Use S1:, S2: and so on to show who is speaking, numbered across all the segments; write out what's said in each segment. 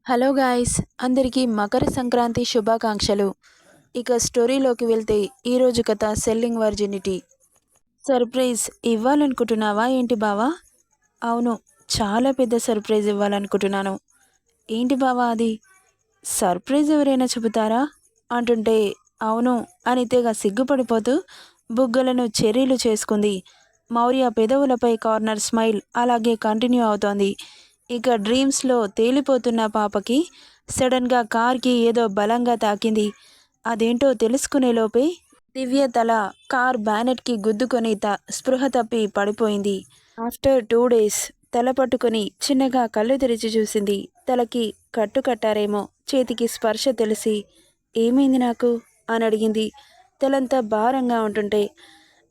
S1: Hello guys, అందరికీ మకర సంక్రాంతి శుభాకాంక్షలు. ఇక స్టోరీలోకి వెళ్తే ఈరోజు కథ సెల్లింగ్ వర్జినిటీ. సర్ప్రైజ్ ఇవ్వాలనుకుంటున్నావా ఏంటి బావా? అవును, చాలా పెద్ద సర్ప్రైజ్ ఇవ్వాలనుకుంటున్నాను. ఏంటి బావా అది? సర్ప్రైజ్ ఎవరైనా చెబుతారా అంటుంటే అవును అని తెగ సిగ్గుపడిపోతూ బుగ్గలను చెర్రీలు చేసుకుంది. మౌర్య పెదవులపై కార్నర్ స్మైల్ అలాగే కంటిన్యూ అవుతోంది. ఇక డ్రీమ్స్లో తేలిపోతున్న పాపకి సడన్గా కార్కి ఏదో బలంగా తాకింది. అదేంటో తెలుసుకునేలోపే దివ్య తల కార్ బ్యానెట్కి గుద్దుకొని స్పృహ తప్పి పడిపోయింది. ఆఫ్టర్ 2 డేస్ తల పట్టుకొని చిన్నగా కళ్ళు తెరిచి చూసింది. తలకి కట్టు కట్టారేమో. చేతికి స్పర్శ తెలిసి ఏమైంది నాకు అని అడిగింది. తలంతా భారంగా ఉంటుంటే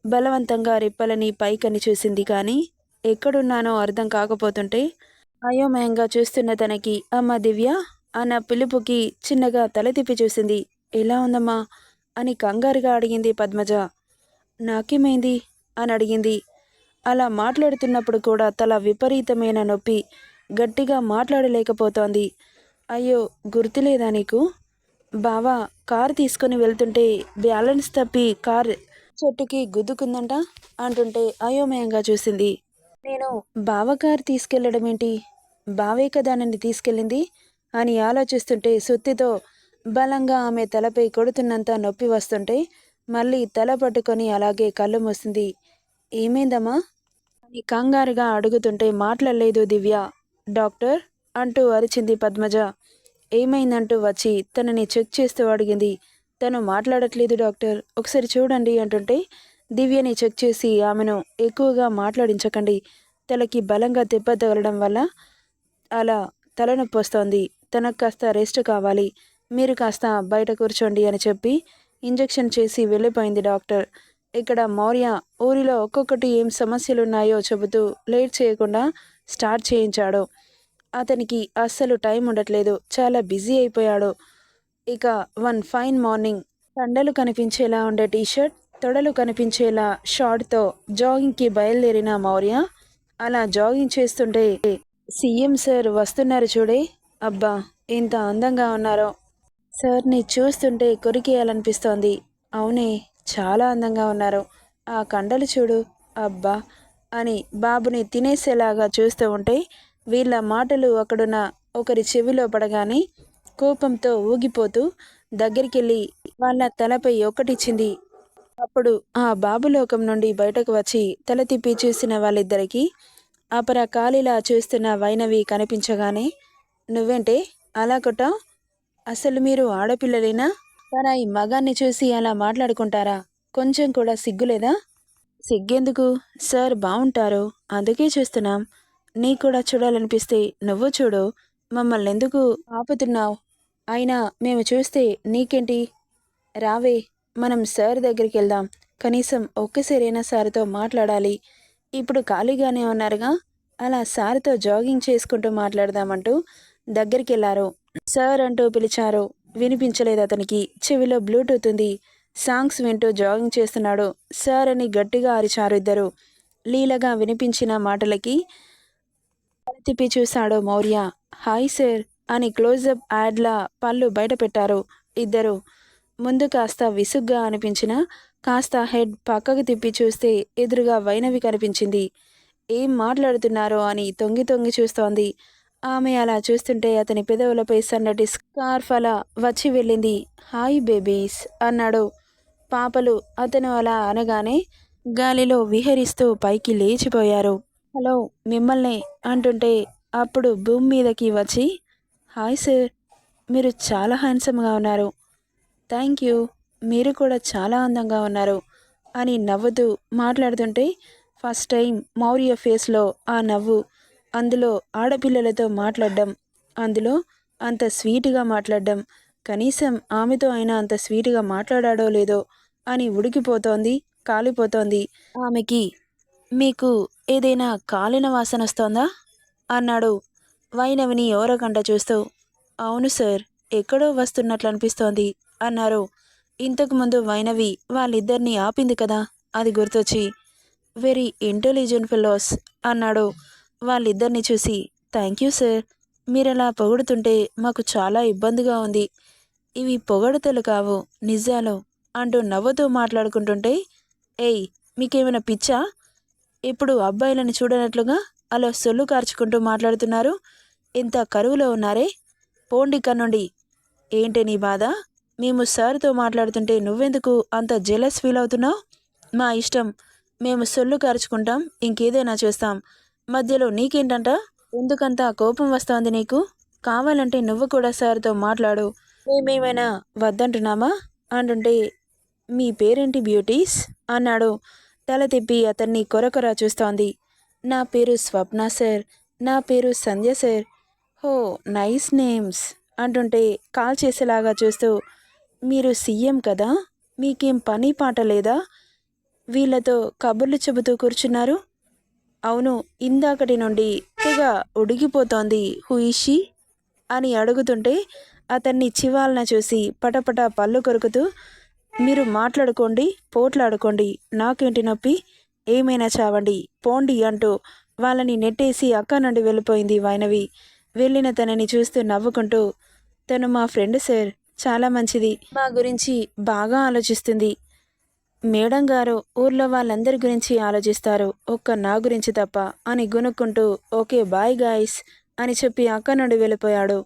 S1: బలవంతంగా రెప్పలని పైకని చూసింది. కానీ ఎక్కడున్నానో అర్థం కాకపోతుంటే అయోమయంగా చూస్తున్న తనకి అమ్మ దివ్య అన్న పిలుపుకి చిన్నగా తల తిప్పి చూసింది. ఎలా ఉందమ్మా అని కంగారుగా అడిగింది పద్మజ. నాకేమైంది అని అడిగింది. అలా మాట్లాడుతున్నప్పుడు కూడా తల విపరీతమైన నొప్పి, గట్టిగా మాట్లాడలేకపోతోంది. అయ్యో, గుర్తులేదా నీకు? బావా కారు తీసుకుని వెళ్తుంటే బ్యాలెన్స్ తప్పి కార్ చెట్టుకి గుద్దుకుందంట అంటుంటే అయోమయంగా చూసింది. నేను బావ కారు తీసుకెళ్లడం ఏంటి? బావే కదా నన్ను తీసుకెళ్ళింది అని ఆలోచిస్తుంటే సుత్తితో బలంగా ఆమె తలపై కొడుతున్నంత నొప్పి వస్తుంటే మళ్ళీ తల పట్టుకొని అలాగే కళ్ళు మూసింది. ఏమైందమ్మా అని కంగారుగా అడుగుతుంటే మాట్లాడలేదు దివ్య. డాక్టర్ అంటూ అరిచింది పద్మజ. ఏమైందంటూ వచ్చి తనని చెక్ చేస్తూ అడిగింది. తను మాట్లాడట్లేదు డాక్టర్, ఒకసారి చూడండి అంటుంటే దివ్యని చెక్ చేసి ఆమెను ఎక్కువగా మాట్లాడించకండి, తలకి బలంగా దెబ్బ తగలడం వల్ల అలా తలనొప్పి వస్తోంది, తనకు కాస్త రెస్ట్ కావాలి, మీరు కాస్త బయట కూర్చోండి అని చెప్పి ఇంజెక్షన్ చేసి వెళ్ళిపోయింది డాక్టర్. ఇక్కడ మౌర్య ఊరిలో ఒక్కొక్కటి ఏం సమస్యలున్నాయో చెబుతూ లేట్ చేయకుండా స్టార్ట్ చేయించాడు. అతనికి అస్సలు టైం ఉండట్లేదు, చాలా బిజీ అయిపోయాడు. ఇక వన్ ఫైన్ మార్నింగ్ కండలు కనిపించేలా ఉండే టీషర్ట్, తొడలు కనిపించేలా షార్ట్తో జాగింగ్కి బయలుదేరిన మౌర్య అలా జాగింగ్ చేస్తుంటే సీఎం సార్ వస్తున్నారు చూడే, అబ్బా ఎంత అందంగా ఉన్నారో. సార్ని చూస్తుంటే కొరికేయాలనిపిస్తోంది. అవునే, చాలా అందంగా ఉన్నారు. ఆ కండలు చూడు, అబ్బా అని బాబుని తినేసేలాగా చూస్తూ ఉంటే వీళ్ళ మాటలు అక్కడున్న ఒకరి చెవిలో పడగానే కోపంతో ఊగిపోతూ దగ్గరికెళ్ళి వాళ్ళ తలపై ఒకటిచ్చింది. అప్పుడు ఆ బాబులోకం నుండి బయటకు వచ్చి తల తిప్పి చూసిన వాళ్ళిద్దరికీ అపర కాలిలా చూస్తున్న వైనవి కనిపించగానే నువ్వేంటే అలా కొట్టావ్? అసలు మీరు ఆడపిల్లలేనా? పరాయి మగాన్ని చూసి అలా మాట్లాడుకుంటారా? కొంచెం కూడా సిగ్గులేదా? సిగ్గెందుకు? సార్ బావుంటారు, అందుకే చూస్తున్నాం. నీకు కూడా చూడాలనిపిస్తే నువ్వు చూడు, మమ్మల్నెందుకు ఆపుతున్నావు? అయినా మేము చూస్తే నీకేంటి? రావే, మనం సార్ దగ్గరికి వెళ్దాం. కనీసం ఒక్కసారైనా సార్తో మాట్లాడాలి. ఇప్పుడు ఖాళీగానే ఉన్నారుగా, అలా సార్తో జాగింగ్ చేసుకుంటూ మాట్లాడదామంటూ దగ్గరికెళ్లారు. సార్ అంటూ పిలిచారు. వినిపించలేదు అతనికి. చెవిలో బ్లూటూత్ ఉంది. సాంగ్స్ వింటూ జాగింగ్ చేస్తున్నాడు. సార్ అని గట్టిగా అరిచారు ఇద్దరు. లీలగా వినిపించిన మాటలకి తిప్పి చూశాడు మౌర్య. హాయ్ సార్ అని క్లోజప్ యాడ్లా పళ్ళు బయట పెట్టారు ఇద్దరు. ముందు కాస్త విసుగ్గా అనిపించినా కాస్త హెడ్ పక్కకు తిప్పి చూస్తే ఎదురుగా వైనవి కనిపించింది. ఏం మాట్లాడుతున్నారో అని తొంగి తొంగి చూస్తోంది. ఆమె అలా చూస్తుంటే అతని పెదవులపై సన్నటి స్కార్ఫ్ అలా వచ్చి వెళ్ళింది. హాయ్ బేబీస్ అన్నాడు. పాపలు అతను అలా అనగానే గాలిలో విహరిస్తూ పైకి లేచిపోయారు. హలో, మిమ్మల్నే అంటుంటే అప్పుడు భూమి మీదకి వచ్చి హాయ్ సార్, మీరు చాలా హ్యాండ్సమ్గా ఉన్నారు. థ్యాంక్ యూ, మీరు కూడా చాలా అందంగా ఉన్నారు అని నవ్వుతూ మాట్లాడుతుంటే ఫస్ట్ టైం మౌర్య ఫేస్లో ఆ నవ్వు, అందులో ఆడపిల్లలతో మాట్లాడడం, అందులో అంత స్వీట్గా మాట్లాడడం, కనీసం ఆమెతో అయినా అంత స్వీట్గా మాట్లాడాడో లేదో అని ఉడికిపోతోంది, కాలిపోతోంది ఆమెకి. మీకు ఏదైనా కాలిన వాసన వస్తోందా అన్నాడు వైనవిని ఓరకంట చూస్తూ. అవును సార్, ఎక్కడో వస్తున్నట్లు అనిపిస్తోంది అన్నారు. ఇంతకుముందు వైనవి వాళ్ళిద్దరినీ ఆపింది కదా, అది గుర్తొచ్చి. వెరీ ఇంటెలిజెంట్ ఫెలోస్ అన్నాడు వాళ్ళిద్దరిని చూసి. థ్యాంక్ యూ సార్, మీరలా పొగుడుతుంటే మాకు చాలా ఇబ్బందిగా ఉంది. ఇవి పొగడతలు కావు, నిజాలు అంటూ నవ్వుతూ మాట్లాడుకుంటుంటే, ఏయ్, మీకేమైనా పిచ్చా? ఇప్పుడు అబ్బాయిలను చూడనట్లుగా అలా సొల్లు కార్చుకుంటూ మాట్లాడుతున్నారు. ఇంత కరువులో ఉన్నారే, పోండి కన్నుండి. ఏంటి నీ బాధ? మేము సార్తో మాట్లాడుతుంటే నువ్వెందుకు అంత జెలస్ ఫీల్ అవుతున్నావు? మా ఇష్టం, మేము సొల్లు కార్చుకుంటాం, ఇంకేదైనా చేస్తాం. మధ్యలో నీకేంటంట? ఎందుకంత కోపం వస్తోంది నీకు? కావాలంటే నువ్వు కూడా సార్తో మాట్లాడు, మేమేమైనా వద్దంటున్నామా అంటుంటే, మీ పేరేంటి బ్యూటీస్ అన్నాడు తల తిప్పి అతన్ని కొరకొర చూస్తోంది. నా పేరు స్వప్న సార్, నా పేరు సంధ్య సార్. హో, నైస్ నేమ్స్ అంటుంటే కాల్ చేసేలాగా చూస్తూ, మీరు సీఎం కదా, మీకేం పని పాట లేదా? వీళ్ళతో కబుర్లు చెబుతూ కూర్చున్నారు. అవును, ఇందాకటి నుండి తెగ ఉడిగిపోతోంది. హుయిషి అని అడుగుతుంటే అతన్ని చివాలన చూసి పటపట పళ్ళు కొరుకుతూ, మీరు మాట్లాడుకోండి, పోట్లాడుకోండి, నాకేంటి నొప్పి, ఏమైనా చావండి, పోండి అంటూ వాళ్ళని నెట్టేసి అక్క నుండి వెళ్ళిపోయింది వైనవి. వెళ్ళిన తనని చూస్తూ నవ్వుకుంటూ, తను మా ఫ్రెండ్ సార్, చాలా మంచిది, మా గురించి బాగా ఆలోచిస్తుంది. మేడం గారు ఊర్లో వాళ్ళందరి గురించి ఆలోచిస్తారు, ఒక్క నా గురించి తప్ప అని గునుక్కుంటూ, ఓకే బాయ్ గాయ్స్ అని చెప్పి అక్క నుండి వెళ్ళిపోయాడు.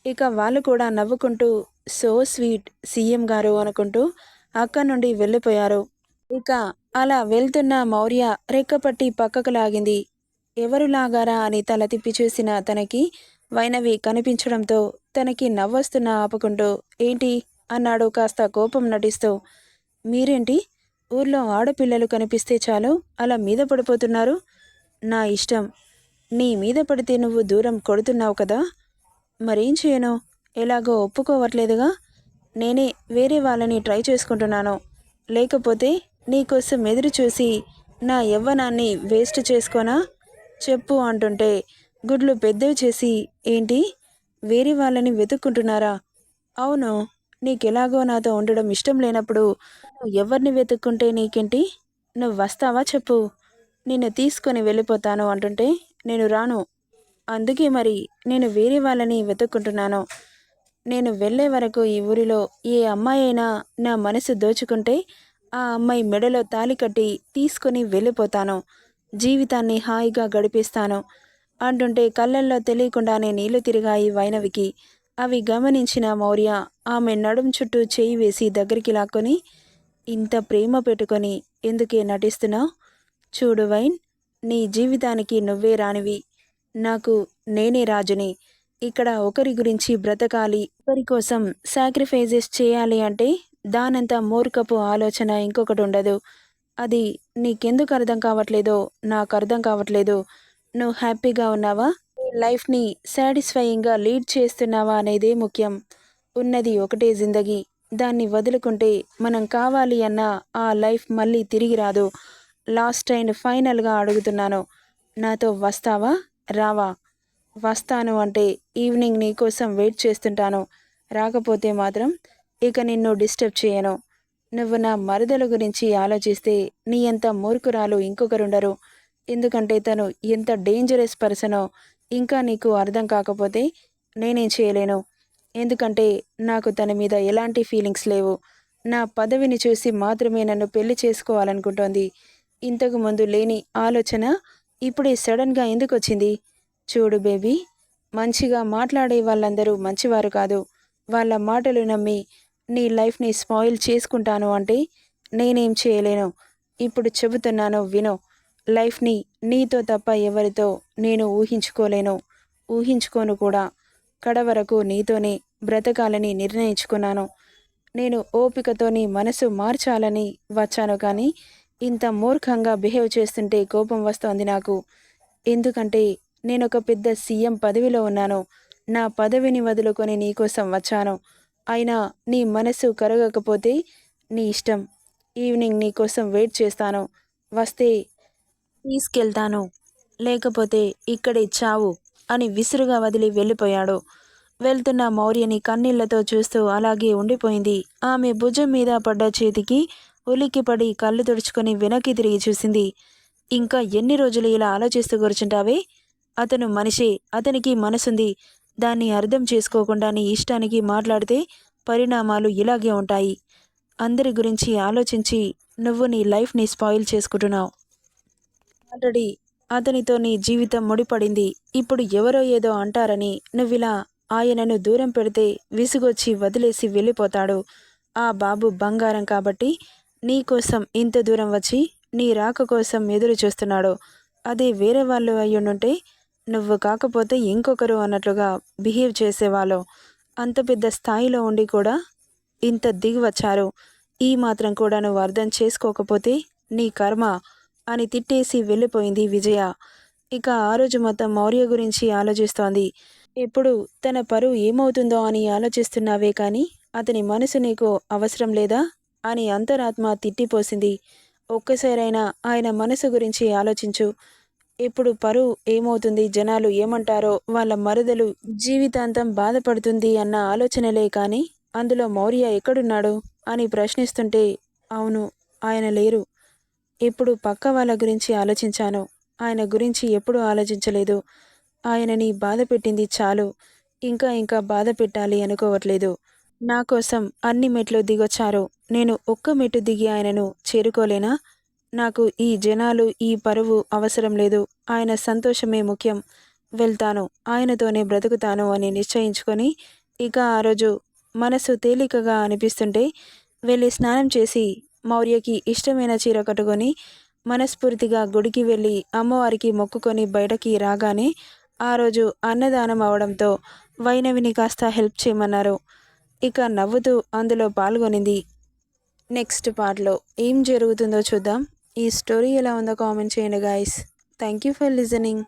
S1: ఇక వాళ్ళు కూడా నవ్వుకుంటూ, సో స్వీట్ సీఎం గారు అనుకుంటూ అక్క నుండి వెళ్ళిపోయారు. ఇక అలా వెళ్తున్న మౌర్య రెక్కపట్టి పక్కకు లాగింది. ఎవరు లాగారా అని తల తిప్పి చూసిన తనకి వైనవి కనిపించడంతో తనకి నవ్వొస్తున్నా ఆపుకుంటూ, ఏంటి అన్నాడు కాస్త కోపం నటిస్తూ. మీరేంటి, ఊర్లో ఆడపిల్లలు కనిపిస్తే చాలు అలా మీద పడిపోతున్నారు? నా ఇష్టం, నీ మీద పడితే నువ్వు దూరం కొడుతున్నావు కదా, మరేం చేయను, ఎలాగో ఒప్పుకోవట్లేదుగా, నేనే వేరే వాళ్ళని ట్రై చేసుకుంటున్నాను. లేకపోతే నీకోసం ఎదురు చూసి నా యవ్వనాన్ని వేస్ట్ చేసుకోనా చెప్పు అంటుంటే గుడ్లు పెద్దవి చేసి, ఏంటి, వేరే వాళ్ళని వెతుక్కుంటున్నారా? అవును, నీకెలాగో నాతో ఉండడం ఇష్టం లేనప్పుడు నువ్వు ఎవరిని వెతుక్కుంటే నీకేంటి, నువ్వు వస్తావా చెప్పు, నిన్ను తీసుకొని వెళ్ళిపోతాను అంటుంటే, నేను రాను. అందుకే మరి నేను వేరే వాళ్ళని వెతుక్కుంటున్నాను. నేను వెళ్ళే వరకు ఈ ఊరిలో ఏ అమ్మాయి అయినా నా మనసు దోచుకుంటే ఆ అమ్మాయి మెడలో తాళి కట్టి తీసుకొని వెళ్ళిపోతాను. జీవితాన్ని హాయిగా గడిపిస్తాను అంటుంటే కళ్ళల్లో తెలియకుండానే నీళ్లు తిరిగాయి వైనవికి. అవి గమనించిన మౌర్య ఆమె నడుం చుట్టూ చేయి వేసి దగ్గరికి లాక్కొని, ఇంత ప్రేమ పెట్టుకొని ఎందుకే నటిస్తున్నావు? చూడు వైన్, నీ జీవితానికి నువ్వే రానివి, నాకు నేనే రాజుని. ఇక్కడ ఒకరి గురించి బ్రతకాలి, ఒకరి కోసం సాక్రిఫైజెస్ చేయాలి అంటే దానంత మూర్ఖపు ఆలోచన ఇంకొకటి ఉండదు. అది నీకెందుకు అర్థం కావట్లేదో నాకు అర్థం కావట్లేదు. నువ్వు హ్యాపీగా ఉన్నావా, నీ లైఫ్ని సాటిస్ఫైయింగ్గా లీడ్ చేస్తున్నావా అనేదే ముఖ్యం. ఉన్నది ఒకటే జిందగీ, దాన్ని వదులుకుంటే మనం కావాలి అన్న ఆ లైఫ్ మళ్ళీ తిరిగి రాదు. లాస్ట్ అండ్ ఫైనల్గా అడుగుతున్నాను, నాతో వస్తావా రావా? వస్తాను అంటే ఈవినింగ్ నీకోసం వెయిట్ చేస్తుంటాను, రాకపోతే మాత్రం ఇక నిన్ను డిస్టర్బ్ చేయను. నువ్వు నా మరదల గురించి ఆలోచిస్తే నీ అంత మూర్ఖురాలు ఇంకొకరుండరు. ఎందుకంటే తను ఎంత డేంజరస్ పర్సనో ఇంకా నీకు అర్థం కాకపోతే నేనేం చేయలేను. ఎందుకంటే నాకు తన మీద ఎలాంటి ఫీలింగ్స్ లేవు. నా పదవిని చూసి మాత్రమే నన్ను పెళ్లి చేసుకోవాలనుకుంటోంది. ఇంతకు ముందు లేని ఆలోచన ఇప్పుడే సడన్గా ఎందుకు వచ్చింది? చూడు బేబీ, మంచిగా మాట్లాడే వాళ్ళందరూ మంచివారు కాదు. వాళ్ళ మాటలు నమ్మి నీ లైఫ్ని స్పాయిల్ చేసుకుంటాను అంటే నేనేం చేయలేను. ఇప్పుడు చెబుతున్నాను విను. లైఫ్ని నీతో తప్ప ఎవరితో నేను ఊహించుకోలేను, ఊహించుకోను కూడా. కడవరకు నీతోనే బ్రతకాలని నిర్ణయించుకున్నాను. నేను ఓపికతో నీ మనసు మార్చాలని వచ్చాను, కానీ ఇంత మూర్ఖంగా బిహేవ్ చేస్తుంటే కోపం వస్తోంది నాకు. ఎందుకంటే నేనొక పెద్ద సీఎం పదవిలో ఉన్నాను. నా పదవిని వదులుకొని నీకోసం వచ్చాను. అయినా నీ మనసు కరగకపోతే నీ ఇష్టం. ఈవినింగ్ నీకోసం వెయిట్ చేస్తాను. వస్తే తీసుకెళ్తాను, లేకపోతే ఇక్కడే చావు అని విసురుగా వదిలి వెళ్ళిపోయాడు. వెళ్తున్న మౌర్యని కన్నీళ్లతో చూస్తూ అలాగే ఉండిపోయింది. ఆమె భుజం మీద పడ్డ చేతికి ఉలిక్కిపడి కళ్ళు తుడుచుకొని వెనక్కి తిరిగి చూసింది. ఇంకా ఎన్ని రోజులు ఇలా ఆలోచిస్తూ కూర్చుంటావే? అతను మనిషే, అతనికి మనసుంది. దాన్ని అర్థం చేసుకోకుండా నీ ఇష్టానికి మాట్లాడితే పరిణామాలు ఇలాగే ఉంటాయి. అందరి గురించి ఆలోచించి నువ్వు నీ లైఫ్ని స్పాయిల్ చేసుకుంటున్నావు. ఆల్రెడీ అతనితో నీ జీవితం ముడిపడింది. ఇప్పుడు ఎవరో ఏదో అంటారని నువ్విలా ఆయనను దూరం పెడితే విసుగొచ్చి వదిలేసి వెళ్ళిపోతాడు. ఆ బాబు బంగారం కాబట్టి నీ కోసం ఇంత దూరం వచ్చి నీ రాక కోసం ఎదురు చూస్తున్నాడు. అదే వేరే వాళ్ళు అయ్యుండుంటే నువ్వు కాకపోతే ఇంకొకరు అన్నట్లుగా బిహేవ్ చేసేవాళ్ళు. అంత పెద్ద స్థాయిలో ఉండి కూడా ఇంత దిగి వచ్చారు. ఈ మాత్రం కూడా నువ్వు అర్థం చేసుకోకపోతే నీ కర్మ అని తిట్టేసి వెళ్ళిపోయింది విజయ. ఇక ఆ రోజు మొత్తం మౌర్య గురించి ఆలోచిస్తోంది. ఎప్పుడు తన పరువు ఏమవుతుందో అని ఆలోచిస్తున్నావే కానీ అతని మనసు నీకు అవసరం లేదా అని అంతరాత్మ తిట్టిపోసింది. ఒక్కసారైనా ఆయన మనసు గురించి ఆలోచించు. ఇప్పుడు పరువు ఏమవుతుంది, జనాలు ఏమంటారో, వాళ్ళ మరదలు జీవితాంతం బాధపడుతుంది అన్న ఆలోచనలే కానీ అందులో మౌర్య ఎక్కడున్నాడు అని ప్రశ్నిస్తుంటే, అవును, ఆయన లేరు. ఇప్పుడు పక్క వాళ్ళ గురించి ఆలోచించాను. ఆయన గురించి ఎప్పుడూ ఆలోచించలేదు. ఆయనని బాధ పెట్టింది చాలు. ఇంకా ఇంకా బాధ పెట్టాలి అనుకోవట్లేదు. నా కోసం అన్ని మెట్లు దిగొచ్చారు. నేను ఒక్క మెట్టు దిగి ఆయనను చేరుకోలేనా? నాకు ఈ జనాలు, ఈ పరువు అవసరం లేదు. ఆయన సంతోషమే ముఖ్యం. వెళ్తాను, ఆయనతోనే బ్రతుకుతాను అని నిశ్చయించుకొని ఇక ఆ రోజు మనసు తేలికగా అనిపిస్తుంటే వెళ్ళి స్నానం చేసి మౌర్యకి ఇష్టమైన చీర కట్టుకొని మనస్ఫూర్తిగా గుడికి వెళ్ళి అమ్మవారికి మొక్కుకొని బయటకి రాగానే ఆ రోజు అన్నదానం అవడంతో వైనవిని కాస్త హెల్ప్ చేయమన్నారు. ఇక నవ్వుతూ అందులో పాల్గొనింది. నెక్స్ట్ పార్ట్లో ఏం జరుగుతుందో చూద్దాం. ఈ స్టోరీ ఎలా ఉందో కామెంట్ చేయండి guys. Thank you for listening.